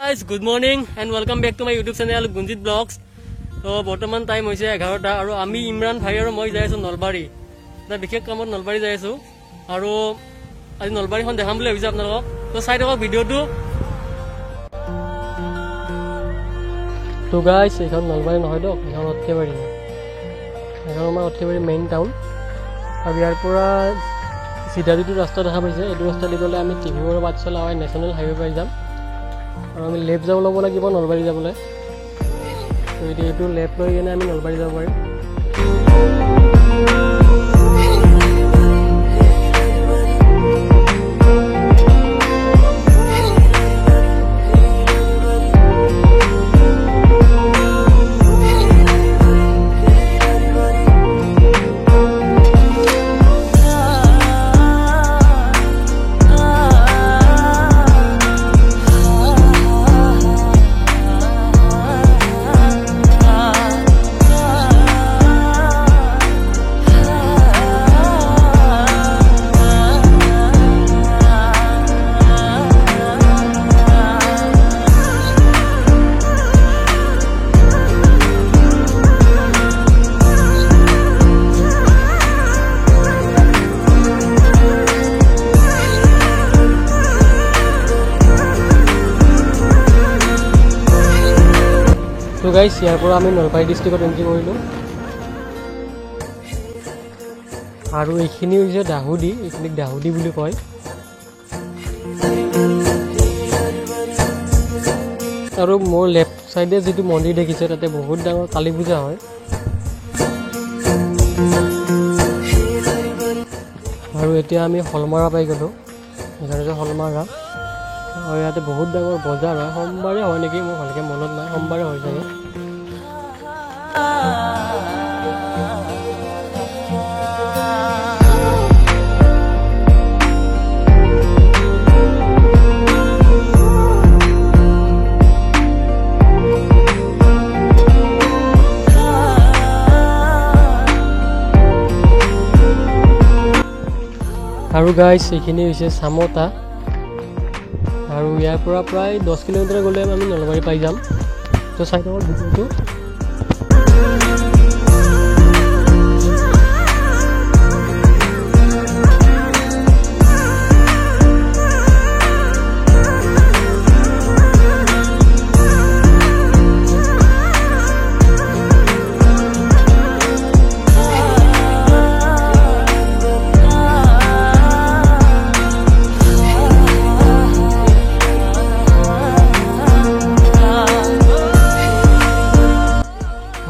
Guys, good morning and welcome back to my YouTube channel Gunjit Vlogs. So, বৰ্তমান time হৈছে 11টা আৰু আমি ইমৰান ভাই আৰু মই যাই আছো নলবাৰী। এটা বিশেষ কামত নলবাৰী যাই আছো আৰু আজি নলবাৰীখন দেখাম বুলি ভাবিছো আপোনালোকক। তো চাই থাকক ভিডিঅ'টো। তো গাইস, এখন নলবাৰী নহয় দক, এখন অটকেবাৰী। এখন আমাৰ অটকেবাৰী মেইন টাউন। আৰু ইয়াৰ পৰা চিধা যিটো ৰাস্তা দেখা পাইছে, এইটো ৰাস্তা দি গ'লে আমি টিভিৰ পাঠশালা হয় নেশ্যনেল হাইৱে পাই যাম। আৰু আমি লেফ্ট যাব ল'ব লাগিব নলবাৰী যাবলৈ। তো এইটো লেফ্ট লৈ কিনে আমি নলবাৰী যাব পাৰিম। তো গাইস, ইয়াৰ পৰা আমি নলবাৰী ডিষ্ট্ৰিক্টত এণ্ট্ৰি কৰিলোঁ আৰু এইখিনি হৈছে দাহুদি। এইখিনিক দাহুদি বুলি কয়। আৰু মোৰ লেফ্ট চাইডে যিটো মন্দিৰ দেখিছে, তাতে বহুত ডাঙৰ কালী পূজা হয়। আৰু এতিয়া আমি হলমাৰা পাই গ'লোঁ। এইখন হৈছে হলমাৰা আৰু ইয়াতে বহুত ডাঙৰ বজাৰ হয়। সোমবাৰে হয় নেকি, মোৰ ভালকৈ মনত নাই, সোমবাৰে হৈ চাগে। আৰু গাইছ, এইখিনি হৈছে চামতা আৰু ইয়াৰ পৰা প্ৰায় 10 কিলোমিটাৰ গ'লে আমি নলবাৰী পাই যাম। তো চাই থাকক ভিডিঅ'টো।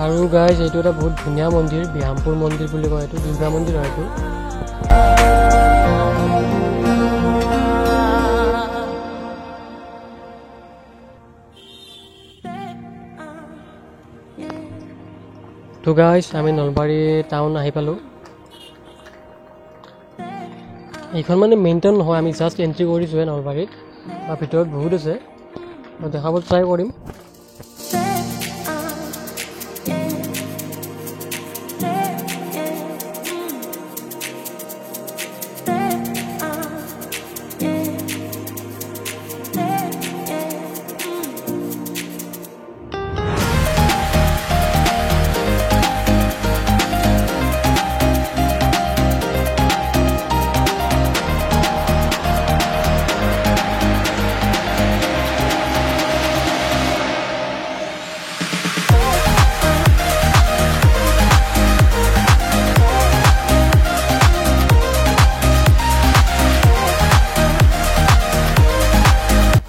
আৰু গাইজ, এইটো এটা বহুত ধুনীয়া মন্দিৰ, বিহামপুৰ মন্দিৰ বুলি কয়। এইটো দুৰ্গা মন্দিৰ হয়। এইটো তো গাইজ, আমি নলবাৰী টাউন আহি পালোঁ। এইখন মানে মেইন টাউন নহয়, আমি জাষ্ট এণ্ট্ৰি কৰিছোঁহে নলবাৰীত। আৰু ভিতৰত বহুত আছে, মই দেখাব ট্ৰাই কৰিম।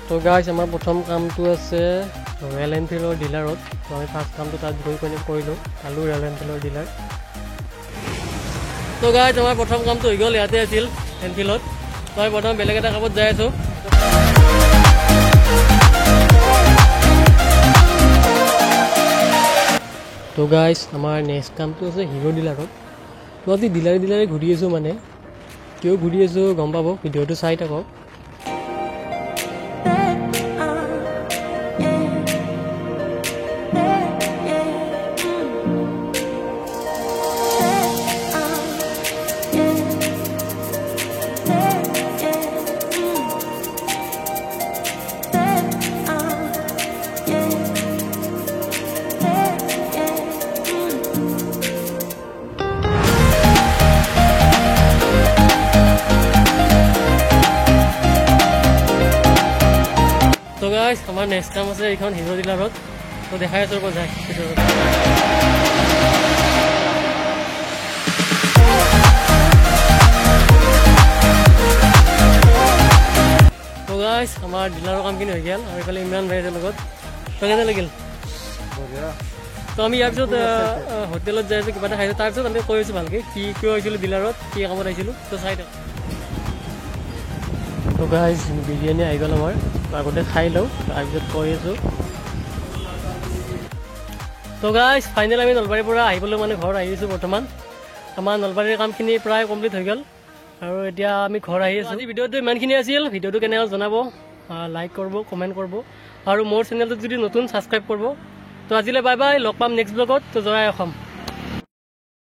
তো গাইজ, আমাৰ প্ৰথম কামটো আছে ৰয়েল এনফিল্ডৰ ডিলাৰত। তো আমি ফাৰ্ষ্ট কামটো তাত গৈ পিনে কৰিলোঁ, পালোঁ ৰয়েল এনফিল্ডৰ ডিলাৰ। তো গাইজ, আমাৰ প্ৰথম কামটো হৈ গ'ল, ইয়াতে আছিল এনফিল্ডত। তো আমি প্ৰথম বেলেগ এটা কামত যাই আছোঁ। তো গাইজ, আমাৰ নেক্সট কামটো আছে হিৰ' ডিলাৰত। তো আজি ডিলাৰে ঘূৰি আছোঁ, মানে কিয় ঘূৰি আছোঁ গম পাব, ভিডিঅ'টো চাই থাকক। গাইছ আমাৰ নেক্সট কাম আছে এইখন হিৰ' ডিলাৰত তো দেখাই আছোঁ ৰ'ব যায় তো গাইছ আমাৰ ডিলাৰৰ কামখিনি হৈ গ'ল আৰু এইফালে ইমৰান ভাইৰ লগত তো কেনে লাগিল তো আমি ইয়াৰ পিছত হোটেলত যাই আছোঁ কিবা এটা খাইছোঁ তাৰপিছত আমি কৈ আছোঁ ভালকৈ কি কিয় আহিছিলোঁ ডিলাৰত কি কামত আহিছিলোঁ তো চাই দিওঁ তো গাইছ বিৰিয়ানী আহি গ'ল আমাৰ আগতে খাই লওঁ তাৰপিছত কৈ আছোঁ তো গাইছ ফাইনেল আমি নলবাৰীৰ পৰা আহিবলৈ মানে ঘৰ আহিছোঁ বৰ্তমান আমাৰ নলবাৰীৰ কামখিনি প্ৰায় কমপ্লিট হৈ গ'ল আৰু এতিয়া আমি ঘৰ আহি আছোঁ আজি ভিডিঅ'টো ইমানখিনি আছিল ভিডিঅ'টো কেনে হ'ল জনাব লাইক কৰিব কমেণ্ট কৰিব আৰু মোৰ চেনেলটোত যদি নতুন ছাবস্ক্ৰাইব কৰিব তো আজিলৈ বাই বাই লগ পাম নেক্সট ব্লগত তো জয় অসম